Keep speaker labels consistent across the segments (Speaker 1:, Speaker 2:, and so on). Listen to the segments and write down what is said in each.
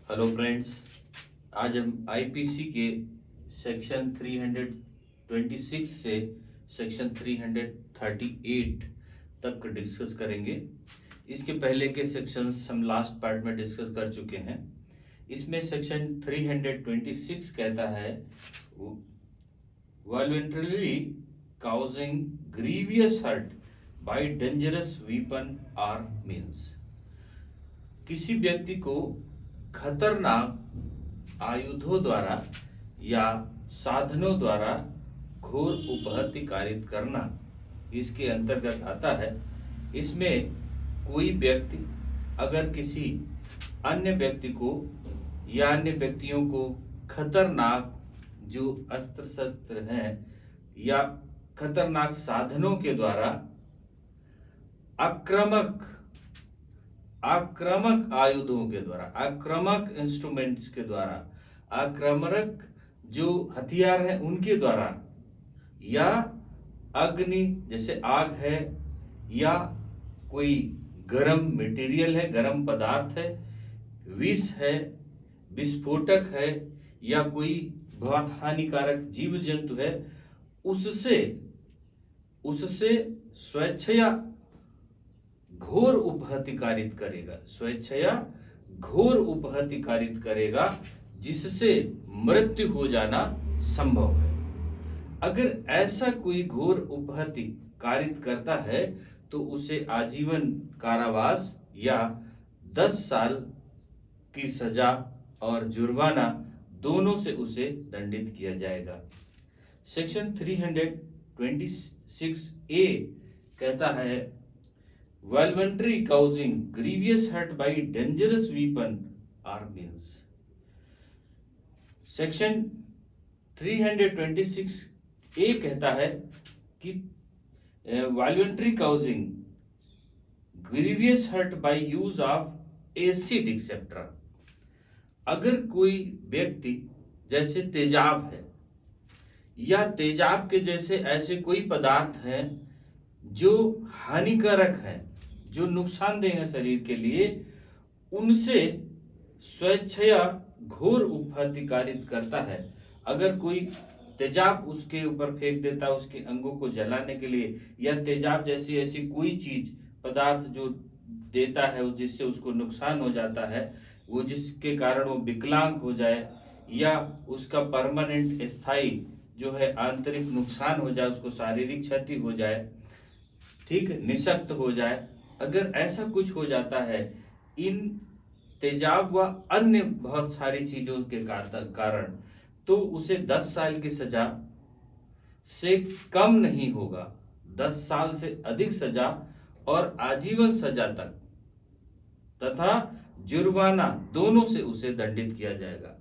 Speaker 1: Hello friends, आज हम IPC के सेक्शन 326 से सेक्शन 338 तक डिस्कस करेंगे। इसके पहले के सेक्शंस हम लास्ट पार्ट में डिस्कस कर चुके हैं। इसमें सेक्शन 326 कहता है voluntarily causing grievous hurt by dangerous weapon और मीन्स। किसी व्यक्ति को खतरनाक आयुधों द्वारा या साधनों द्वारा घोर उपहत्ति कारित करना इसके अंतर्गत आता है। इसमें कोई व्यक्ति अगर किसी अन्य व्यक्ति को या अन्य व्यक्तियों को खतरनाक जो अस्त्र शस्त्र हैं या खतरनाक साधनों के द्वारा आक्रामक आयुधों के द्वारा, आक्रामक इंस्ट्रूमेंट्स के द्वारा, आक्रामक जो हथियार हैं उनके द्वारा, या अग्नि जैसे आग है, या कोई गरम मटेरियल है, गरम पदार्थ है, विष है, विस्फोटक है, या कोई बहुत हानिकारक जीव जंतु है, उससे स्वेच्छया घोर उपहत्ति कारित करेगा, स्वेच्छया घोर उपहत्ति कारित करेगा, जिससे मृत्यु हो जाना संभव है। अगर ऐसा कोई घोर उपहत्ति कारित करता है तो उसे आजीवन कारावास या 10 साल की सजा और जुर्माना दोनों से उसे दंडित किया जाएगा। सेक्शन 326A कहता है voluntary causing grievous hurt by dangerous weapon or means। Section 326A कहता है कि voluntary causing grievous hurt by use of acid etc। अगर कोई व्यक्ति जैसे तेजाब है या तेजाब के जैसे ऐसे कोई पदार्थ हैं जो हानिकारक है, जो नुकसानदेह है शरीर के लिए, उनसे स्वेच्छया घोर उपहत्ति कारित करता है। अगर कोई तेजाब उसके ऊपर फेंक देता है उसके अंगों को जलाने के लिए, या तेजाब जैसी ऐसी कोई चीज पदार्थ जो देता है जिससे उसको नुकसान हो जाता है, वो जिसके कारण वो विकलांग हो जाए या उसका परमानेंट स्थायी जो है आंतरिक नुकसान हो जाए, उसको शारीरिक क्षति हो जाए, ठीक, निशक्त हो जाए, अगर ऐसा कुछ हो जाता है इन तेजाब व अन्य बहुत सारी चीजों के कारण, तो उसे 10 साल की सजा से कम नहीं होगा, 10 साल से अधिक सजा और आजीवन सजा तक तथा जुर्माना दोनों से उसे दंडित किया जाएगा।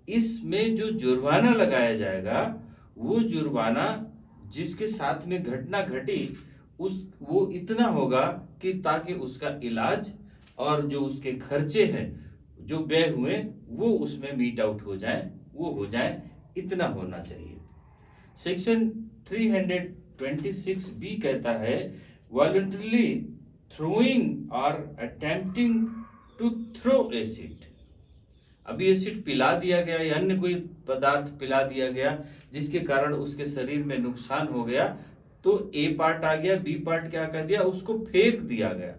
Speaker 1: इसमें जो जुर्माना लगाया जाएगा वो जुर्माना जिसके साथ में घटना घटी वो इतना होगा कि ताकि उसका इलाज और जो उसके खर्चे हैं जो व्यय हुए वो उसमें मीट आउट हो जाए, वो हो जाए, इतना होना चाहिए। सेक्शन 326B कहता है वॉलंटरली थ्रोइंग और अटेम्प्टिंग टू थ्रो एसिड। अभी एसिड पिला दिया गया या अन्य कोई पदार्थ पिला दिया गया जिसके कारण उसके शरीर में नुकसान हो गया, तो ए पार्ट आ गया, बी पार्ट क्या कर दिया, उसको फेंक दिया गया,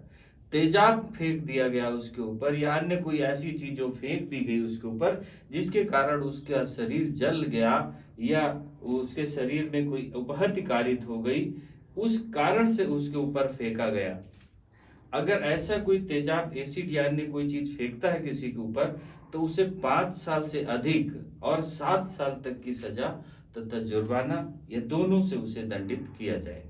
Speaker 1: तेजाब फेंक दिया गया उसके ऊपर, या अन्य कोई ऐसी चीज जो फेंक दी गई उसके ऊपर जिसके कारण उसका शरीर जल गया या उसके शरीर में कोई उपहत्ति कारित हो गई, उस कारण से उसके ऊपर फेंका गया। अगर ऐसा कोई तेजाब, एसिड या अन्य कोई चीज फेंकता है किसी के ऊपर तो उसे 5 साल से अधिक और 7 साल तक की सजा तथा जुर्माना ये दोनों से उसे दंडित किया जाएगा।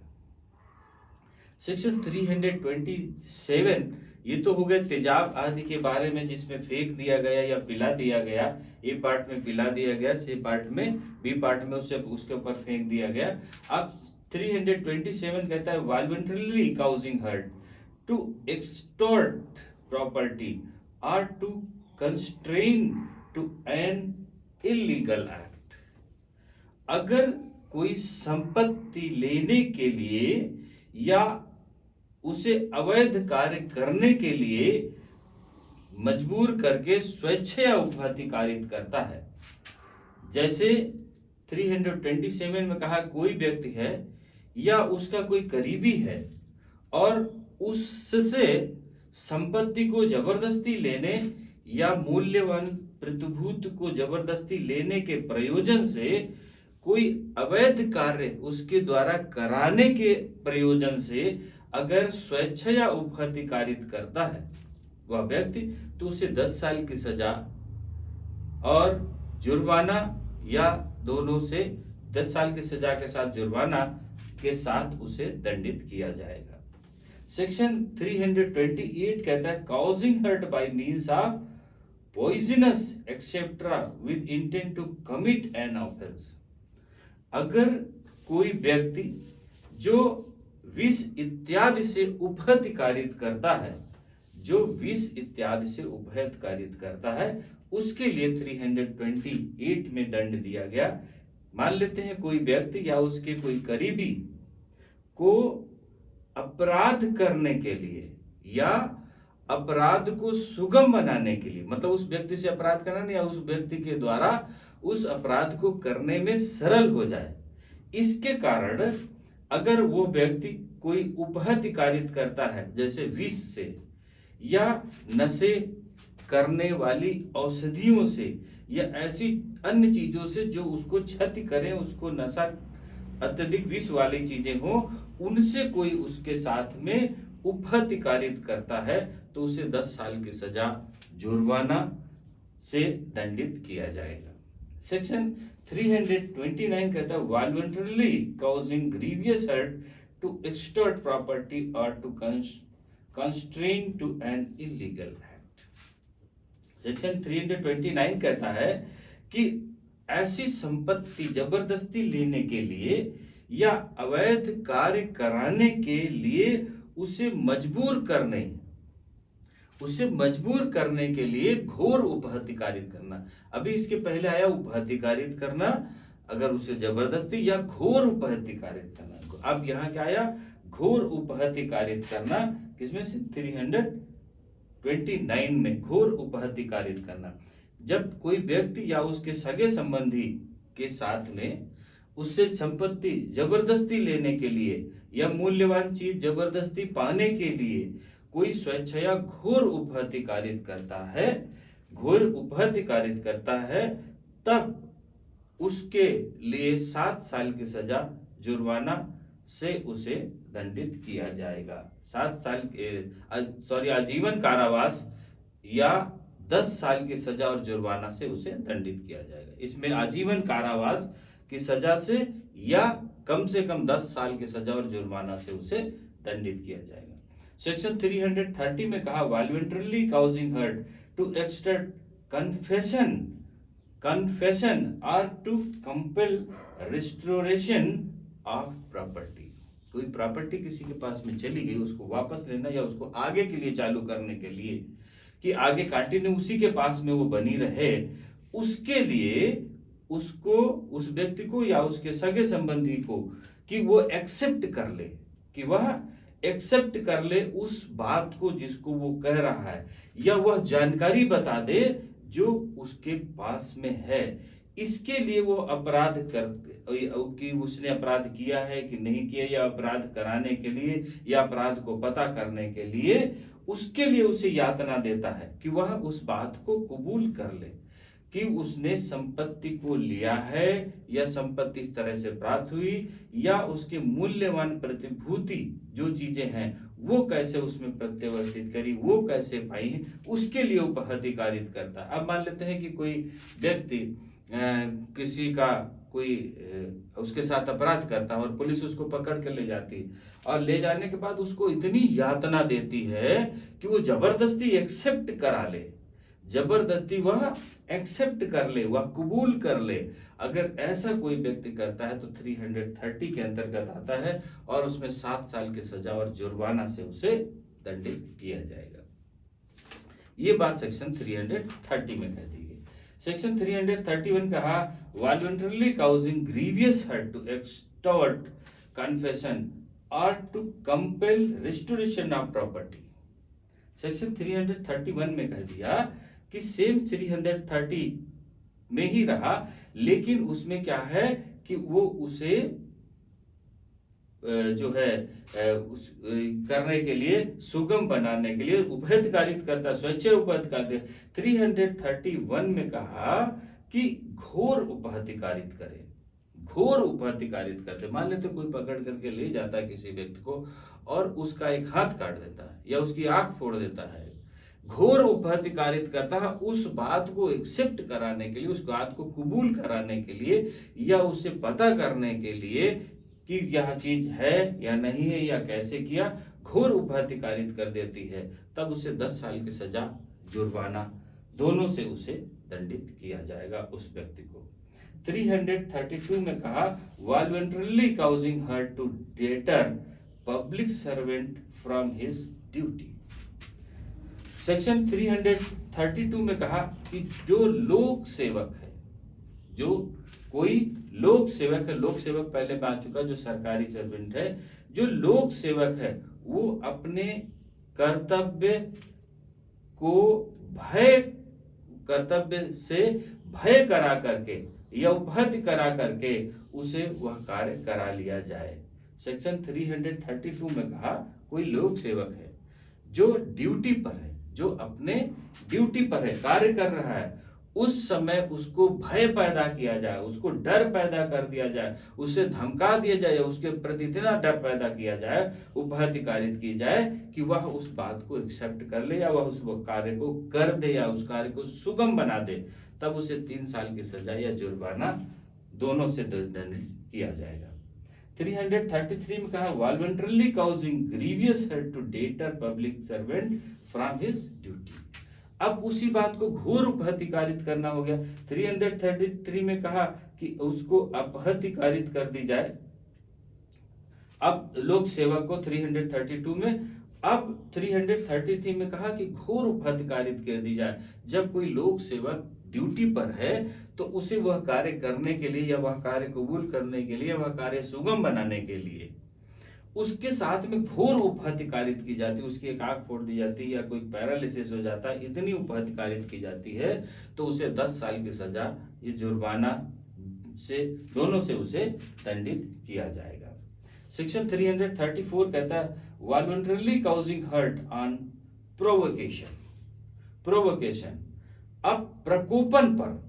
Speaker 1: सेक्शन 327 ये तो हो गए तेजाब आदि के बारे में जिसमें फेंक दिया गया या पिला दिया गया, ए पार्ट में पिला दिया गया, सी पार्ट में, बी पार्ट में उसके ऊपर फेंक दिया गया। अब 327 कहता है voluntarily causing hurt to extort property और to constrain to an illegal act. अगर कोई संपत्ति लेने के लिए या उसे अवैध कार्य करने के लिए मजबूर करके स्वेच्छया उपहति कारित करता है। जैसे 327 में कहा कोई व्यक्ति है या उसका कोई करीबी है और उससे संपत्ति को जबरदस्ती लेने या मूल्यवान प्रतिभूति को जबरदस्ती लेने के प्रयोजन से कोई अवैध कार्य उसके द्वारा कराने के प्रयोजन से अगर स्वेच्छया उपहति कारित करता है वह व्यक्ति, तो उसे 10 साल की सजा और जुर्माना या दोनों से 10 साल की सजा के साथ जुर्माना के साथ उसे दंडित किया जाएगा। सेक्शन 328 कहता है causing hurt by means of poisonous etcetera with intent to commit an offence. अगर कोई व्यक्ति जो विष इत्यादि से उपहति कारित करता है, जो विष इत्यादि से उपहत कारित करता है, उसके लिए 328 में दंड दिया गया। मान लेते हैं कोई व्यक्ति या उसके कोई करीबी को अपराध करने के लिए या अपराध को सुगम बनाने के लिए, मतलब उस व्यक्ति से अपराध करना या उस व्यक्ति के द्वारा उस अपराध को करने में सरल हो जाए, इसके कारण अगर वो व्यक्ति कोई उपहति कारित करता है जैसे विष से या नशे करने वाली औषधियों से या ऐसी अन्य चीजों से जो उसको क्षति करें, उसको नशा अत्यधिक विष वाली चीजें हो, उनसे कोई उसके साथ में उपहति कारित करता है तो उसे 10 साल की सजा जुर्माना से दंडित किया जाएगा। सेक्शन 329 कहता है voluntarily causing grievous hurt to extort property और to constrain to an illegal act. Section 329 कहता है कि ऐसी संपत्ति जबरदस्ती लेने के लिए या अवैध कार्य कराने के लिए उसे मजबूर करने के लिए घोर उपहति कारित करना। अभी इसके पहले आया उपहति कारित करना, अगर उसे जबरदस्ती या घोर उपहति कारित करना। अब यहाँ क्या आया? घोर उपहति कारित करना। किसमें से? 329 में घोर उपहति कारित करना। जब कोई व्यक्ति या उसके सगे संबंधी के साथ में उससे संपत्ति जबरदस्ती लेने के लिए या मूल्यवान चीज जबरदस्ती पाने के लिए कोई स्वेच्छया घोर उपहति कारित करता है, तब उसके लिए 7 साल की सजा जुर्माना से उसे दंडित किया जाएगा। 7 साल के आजीवन कारावास या 10 साल की सजा और जुर्माना से उसे दंडित किया जाएगा। इसमें आजीवन कारावास की सजा से या कम से कम 10 साल की सजा और जुर्माना से उसे दंडित किया जाएगा। सेक्शन 330 में कहा voluntarily causing hurt to extort confession और to compel restoration of property. कोई प्रॉपर्टी किसी के पास में चली गई, उसको वापस लेना या उसको आगे के लिए चालू करने के लिए कि आगे कंटिन्यू उसी के पास में वो बनी रहे, उसके लिए उसको, उस व्यक्ति को या उसके सगे संबंधी को कि वो एक्सेप्ट कर ले उस बात को जिसको वो कह रहा है, या वह जानकारी बता दे जो उसके पास में है। इसके लिए वो अपराध कि उसने अपराध किया है कि नहीं किया, या अपराध कराने के लिए या अपराध को पता करने के लिए उसके लिए उसे यातना देता है कि वह उस बात को कबूल कर ले कि उसने संपत्ति को लिया है या संपत्ति इस तरह से प्राप्त हुई, या उसके मूल्यवान प्रतिभूति जो चीजें हैं वो कैसे उसमें प्रत्यावर्तित करी, वो कैसे पाई, उसके लिए उपहति कारित करता है। अब मान लेते हैं कि कोई व्यक्ति किसी का कोई उसके साथ अपराध करता है और पुलिस उसको पकड़ कर ले जाती, और ले जाने के बाद उसको इतनी यातना देती है कि वो जबरदस्ती एक्सेप्ट करा ले, जबरदस्ती वह एक्सेप्ट कर ले, वह कबूल कर ले। अगर ऐसा कोई व्यक्ति करता है तो 330 के अंतर्गत आता है और उसमें 7 साल की सजा और जुर्माना से उसे दंडित किया जाएगा। ये बात सेक्शन 330 में कह दी गई। सेक्शन 331 कहा voluntarily causing grievous hurt to extort confession और to compel restoration of property. Section 331 में कह दिया कि सेम 330 में ही रहा, लेकिन उसमें क्या है कि वो उसे जो है उस करने के लिए, सुगम बनाने के लिए उपहितकारित करता, स्वेच्छा उपहितकारित। 331 में कहा कि घोर उपहितकारित करे, घोर उपहितकारित करते। मान लेते कोई पकड़ करके ले जाता है किसी व्यक्ति को और उसका एक हाथ काट देता है या उसकी आंख फोड़ देता है, घोर उपहितकारित करता है उस बात को एक्सेप्ट कराने के लिए, उस बात को कबूल कराने के लिए, या उसे पता करने के लिए कि यह चीज है या नहीं है या कैसे किया, घोर उपहितकारित कर देती है, तब उसे 10 साल की सजा, जुर्माना दोनों से उसे दंडित किया जाएगा उस व्यक्ति को। 332 में कहा voluntarily causing hurt to deter public servant from his duty. Section 332 में कहा कि जो लोक सेवक है, जो कोई लोक सेवक है, लोक सेवक पहले में आ चुका, जो सरकारी सर्वेंट है, जो लोक सेवक है वो अपने कर्तव्य को कर्तव्य से भय करा करके या उपहत करा करके उसे वह कार्य करा लिया जाए। सेक्शन 332 में कहा कोई लोक सेवक है जो ड्यूटी पर है, जो अपने ड्यूटी पर है, कार्य कर रहा है, उस समय उसको भय पैदा किया जाए, उसको डर पैदा कर दिया जाए, उसे धमका दिया जाए, उसके प्रति इतना डर पैदा किया जाए, उपहितकारित की जाए कि वह उस बात को एक्सेप्ट कर ले या वह उस कार्य को कर दे या उस कार्य को सुगम बना दे, तब उसे 3 साल की सजा या जुर्माना दोनों से दंडित किया जाएगा। 333 में कहा voluntarily causing grievous hurt to deter public servant from his duty. अब उसी बात को घोर उपहितकारित करना हो गया। 333 में कहा कि उसको अपहितकारित कर दी जाए। अब लोक सेवक को 332 में, अब 333 में कहा कि घोर उपहितकारित कर दी जाए। जब कोई लोक सेवक ड्यूटी पर है तो उसे वह कार्य करने के लिए या वह कार्य कबूल करने के लिए, वह कार्य सुगम बनाने के लिए उसके साथ में घोर उपहितकारित की जाती है, उसकी एक आंख फोड़ दी जाती है या कोई पैरालिसिस हो जाता है, इतनी उपहितकारित की जाती है तो उसे 10 साल की सजा, ये जुर्माना से दोनों से उसे दंडित किया जाएगा। सेक्शन 334 कहता है voluntarily causing hurt on provocation. Provocation, अब प्रकोपन पर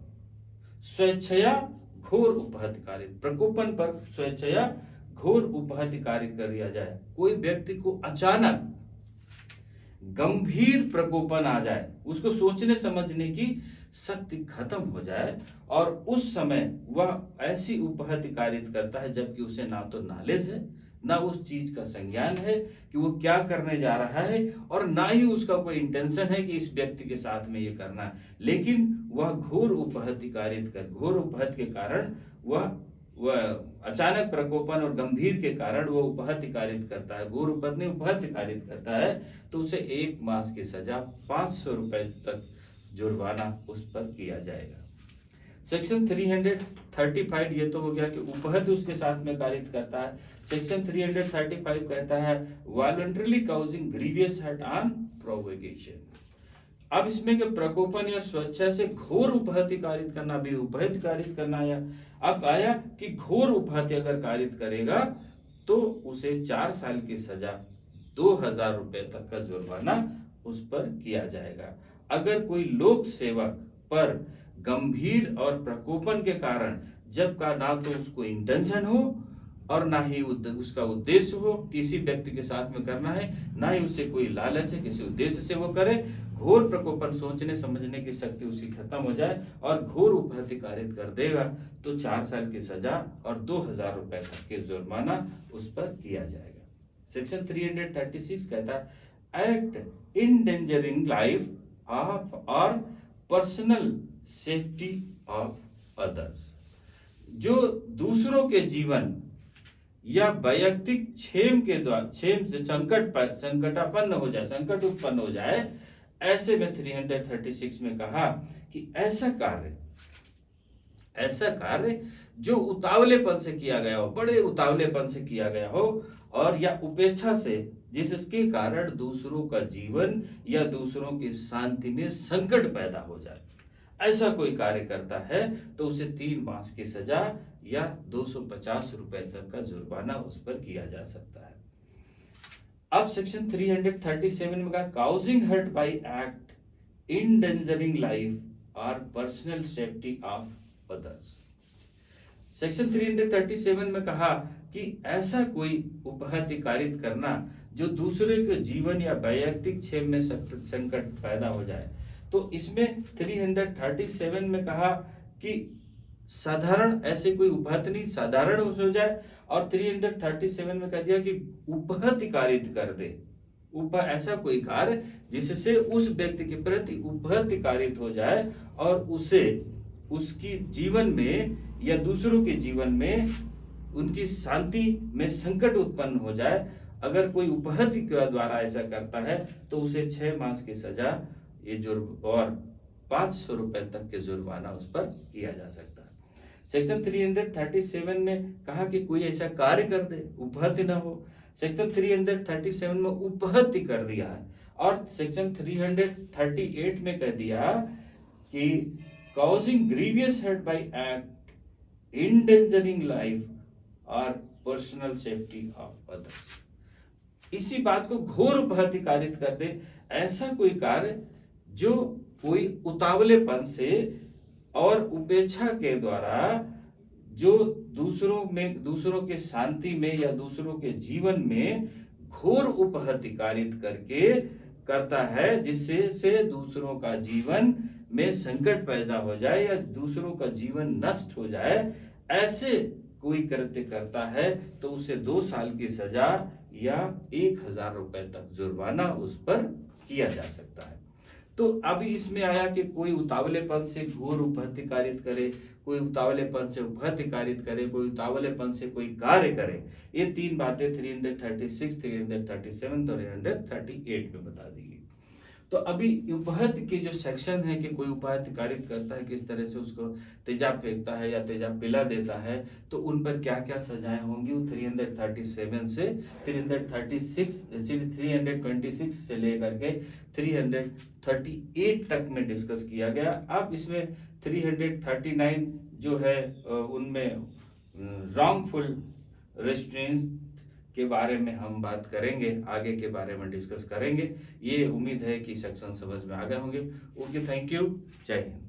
Speaker 1: स्वेच्छया घोर उपहितकारित, प्रकोपन पर स्वेच्छया घोर उपहितकारित कर दिया जाए। कोई व्यक्ति को अचानक गंभीर प्रकोपन आ जाए, उसको सोचने समझने की शक्ति खत्म हो जाए और उस समय वह ऐसी उपहितकारित करता है जबकि उसे ना तो नॉलेज है, ना उस चीज का संज्ञान है कि वो क्या करने जा रहा है, और ना ही उसका कोई इंटेंशन है कि इस व्यक्ति के साथ में ये करना है, लेकिन वह घोर उपहितकारित कर, घोर उपहित के कारण वह अचानक प्रकोपन और गंभीर के कारण वो उपहितकारित करता है, घोर उपहित उपहितकारित करता है, तो उसे 1 मास की सजा, 500 रुपए तक जुर्माना उस पर किया जाएगा। सेक्शन 335 ये तो हो गया कि उपहित उसके साथ में कारित करता है। सेक्शन 335 कहता है voluntarily causing grievous hurt on provocation. अब इसमें के प्रकोपन या स्वेच्छा से घोर उपहितकारित करना भी उपहितकारित करना आया। अब आया कि घोर उपहित अगर कारित करेगा तो उसे 4 साल की सजा, 2000 रुपए तक का जुर्माना उस पर किया जाएगा। अगर कोई लोक सेवक पर गंभीर और प्रकोपन के कारण, जब का ना तो उसको इंटेंशन हो और ना ही उसका उद्देश्य हो किसी व्यक्ति के साथ में करना है, ना ही उससे कोई लालच है किसी उद्देश्य से वो करे, घोर प्रकोपन, सोचने समझने की शक्ति उसकी खत्म हो जाए और घोर उपहितकारित कर देगा तो 4 साल की सजा और 2000 रुपए तक के जुर्माना उस पर किया जाएगा। सेक्शन 336 कहता है एक्ट इंडेंजरिंग लाइफ ऑफ और पर्सनल सेफ्टी ऑफ अदर्स। जो दूसरों के जीवन या वैयक्तिक क्षेम के द्वारा, क्षेम से संकटापन्न हो जाए, संकट उत्पन्न हो जाए, ऐसे में 336 में कहा कि ऐसा कार्य जो उतावलेपन से किया गया हो, बड़े उतावलेपन से किया गया हो, और या उपेक्षा से जिसके कारण दूसरों का जीवन या दूसरों की शांति में संकट पैदा हो जाए, ऐसा कोई कार्य करता है तो उसे 3 मास की सजा या 250 रुपए तक का जुर्माना उस पर किया जा सकता है। अब सेक्शन 337 में कहा causing hurt by act endangering life और personal safety of others. Section 337 में कहा कि ऐसा कोई उपहत्य कारित करना जो दूसरे के जीवन या वैयक्तिक क्षेम में संकट पैदा हो जाए, तो इसमें 337 में कहा कि साधारण ऐसे कोई उपहत्य नहीं, साधारण हो जाए, और 337 में कह दिया कि उपहत्य कारित कर दे, ऐसा कोई कार्य जिससे उस व्यक्ति के प्रति उपहत्य कारित हो जाए और उसे उसकी जीवन में या दूसरों के जीवन में उनकी शांति में संकट उत्पन्न हो जाए। अगर कोई उपहत्य के द्वारा ऐसा करता है तो उसे 6 मास की सजा और 500 रुपए तक के जुर्माना उस पर किया जा सकता है। सेक्शन 337 में कहा कि कोई ऐसा कार्य कर दे, उपहत्य ना हो। सेक्शन 337 में उपहत्य कर दिया है, और सेक्शन 338 में कह दिया कि causing grievous hurt by act endangering life or personal safety of others। इसी बात को घोर उपहत्य कारित कर दे, ऐसा कोई कार्य जो कोई उतावलेपन से और उपेक्षा के द्वारा जो दूसरों के शांति में या दूसरों के जीवन में घोर उपहत्य कारित करके करता है, जिससे से दूसरों का जीवन में संकट पैदा हो जाए या दूसरों का जीवन नष्ट हो जाए, ऐसे कोई कृत्य करता है तो उसे 2 साल की सजा या 1000 रुपए तक जुर्माना उस पर किया जा सकता है। तो अभी इसमें आया कि कोई उतावलेपन से घोर उपहत्य कारित करे, कोई उतावलेपन से उपहत्य कारित करे, कोई उतावलेपन से कोई कार्य करे। ये 3 बातें 336, 337 और 338 में बता दी गई। तो अभी उपहत्य के जो सेक्शन है कि कोई उपहत्य कारित करता है, किस तरह से उसको तेजाब फेंकता है या तेजाब पिला देता है, तो उन पर क्या क्या सजाएं होंगी, वो 337 से 326 से लेकर के 338 तक में डिस्कस किया गया। अब इसमें 339 जो है उनमें रॉन्गफुल रेस्ट्रेंट के बारे में हम बात करेंगे, आगे के बारे में डिस्कस करेंगे। ये उम्मीद है कि सेक्शन समझ में आ गए होंगे। ओके, थैंक यू, जय हिंद।